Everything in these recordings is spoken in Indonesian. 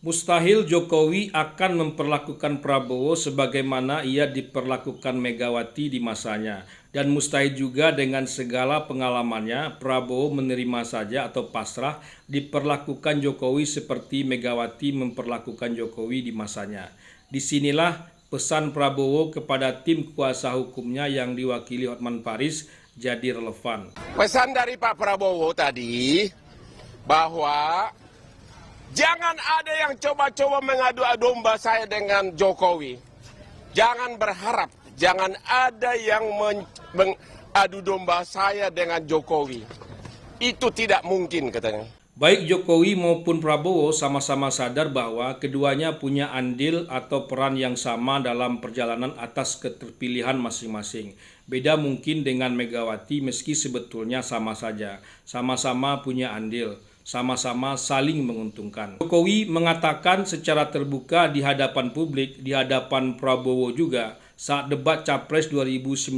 Mustahil Jokowi akan memperlakukan Prabowo sebagaimana ia diperlakukan Megawati di masanya. Dan mustahil juga dengan segala pengalamannya Prabowo menerima saja atau pasrah diperlakukan Jokowi seperti Megawati memperlakukan Jokowi di masanya. Disinilah pesan Prabowo kepada tim kuasa hukumnya yang diwakili Hotman Paris jadi relevan. Pesan dari Pak Prabowo tadi bahwa jangan ada yang coba-coba mengadu domba saya dengan Jokowi. Jangan berharap, jangan ada yang mengadu domba saya dengan Jokowi. Itu tidak mungkin katanya. Baik Jokowi maupun Prabowo sama-sama sadar bahwa keduanya punya andil atau peran yang sama dalam perjalanan atas keterpilihan masing-masing. Beda mungkin dengan Megawati meski sebetulnya sama saja, sama-sama punya andil, sama-sama saling menguntungkan. Jokowi mengatakan secara terbuka di hadapan publik, di hadapan Prabowo juga saat debat Capres 2019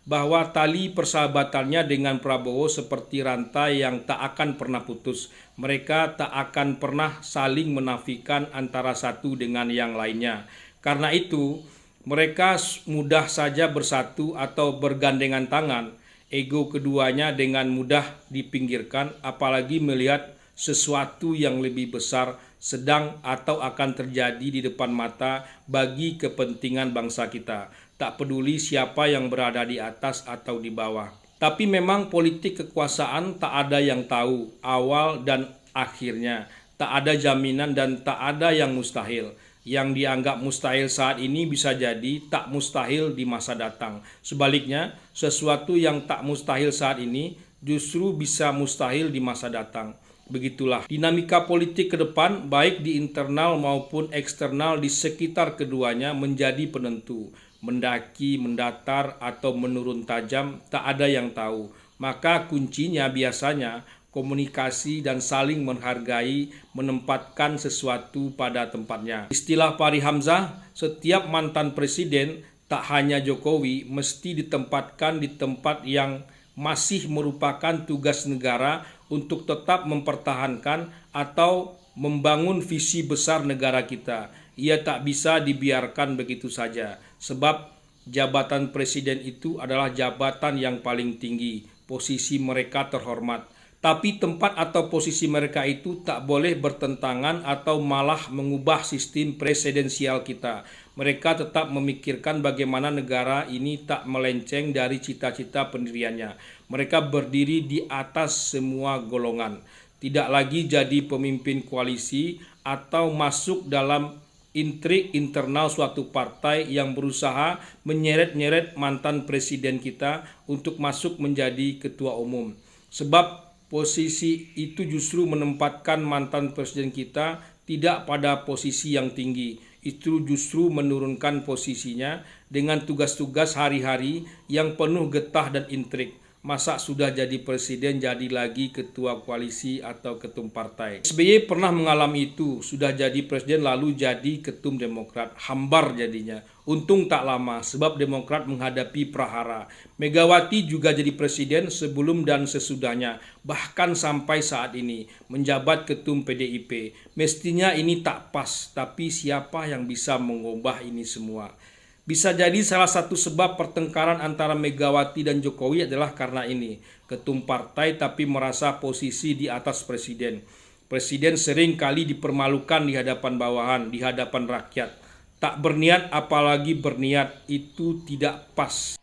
bahwa tali persahabatannya dengan Prabowo seperti rantai yang tak akan pernah putus. Mereka tak akan pernah saling menafikan antara satu dengan yang lainnya. Karena itu, mereka mudah saja bersatu atau bergandengan tangan. Ego keduanya dengan mudah dipinggirkan, apalagi melihat sesuatu yang lebih besar sedang atau akan terjadi di depan mata bagi kepentingan bangsa kita. Tak peduli siapa yang berada di atas atau di bawah. Tapi memang politik kekuasaan tak ada yang tahu awal dan akhirnya. Tak ada jaminan dan tak ada yang mustahil. Yang dianggap mustahil saat ini bisa jadi tak mustahil di masa datang. Sebaliknya, sesuatu yang tak mustahil saat ini justru bisa mustahil di masa datang. Begitulah dinamika politik ke depan baik di internal maupun eksternal di sekitar keduanya menjadi penentu. Mendaki, mendatar, atau menurun tajam tak ada yang tahu. Maka kuncinya biasanya komunikasi dan saling menghargai, menempatkan sesuatu pada tempatnya. Istilah Fahri Hamzah, setiap mantan presiden tak hanya Jokowi mesti ditempatkan di tempat yang masih merupakan tugas negara untuk tetap mempertahankan atau membangun visi besar negara kita. Ia tak bisa dibiarkan begitu saja, sebab jabatan presiden itu adalah jabatan yang paling tinggi, posisi mereka terhormat. Tapi tempat atau posisi mereka itu tak boleh bertentangan atau malah mengubah sistem presidensial kita. Mereka tetap memikirkan bagaimana negara ini tak melenceng dari cita-cita pendiriannya. Mereka berdiri di atas semua golongan. Tidak lagi jadi pemimpin koalisi atau masuk dalam intrik internal suatu partai yang berusaha menyeret-nyeret mantan presiden kita untuk masuk menjadi ketua umum. Sebab posisi itu justru menempatkan mantan presiden kita tidak pada posisi yang tinggi. Itu justru menurunkan posisinya dengan tugas-tugas hari-hari yang penuh getah dan intrik. Masa sudah jadi presiden jadi lagi ketua koalisi atau ketum partai. SBY pernah mengalami itu, sudah jadi presiden lalu jadi ketum Demokrat, hambar jadinya. Untung tak lama sebab Demokrat menghadapi prahara. Megawati juga jadi presiden sebelum dan sesudahnya, bahkan sampai saat ini menjabat ketum PDIP. Mestinya ini tak pas, tapi siapa yang bisa mengubah ini semua? Bisa jadi salah satu sebab pertengkaran antara Megawati dan Jokowi adalah karena ini. Ketum partai tapi merasa posisi di atas presiden. Presiden sering kali dipermalukan di hadapan bawahan, di hadapan rakyat. Tak berniat apalagi berniat, itu tidak pas.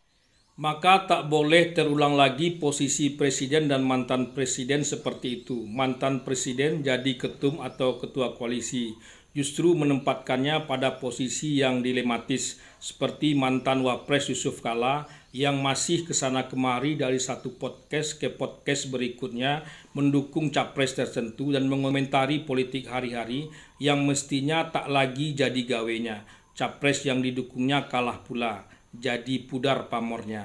Maka tak boleh terulang lagi posisi presiden dan mantan presiden seperti itu. Mantan presiden jadi ketum atau ketua koalisi. Justru menempatkannya pada posisi yang dilematis seperti mantan Wapres Yusuf Kala yang masih kesana kemari dari satu podcast ke podcast berikutnya mendukung capres tertentu dan mengomentari politik hari-hari yang mestinya tak lagi jadi gawenya. Capres yang didukungnya kalah pula, jadi pudar pamornya.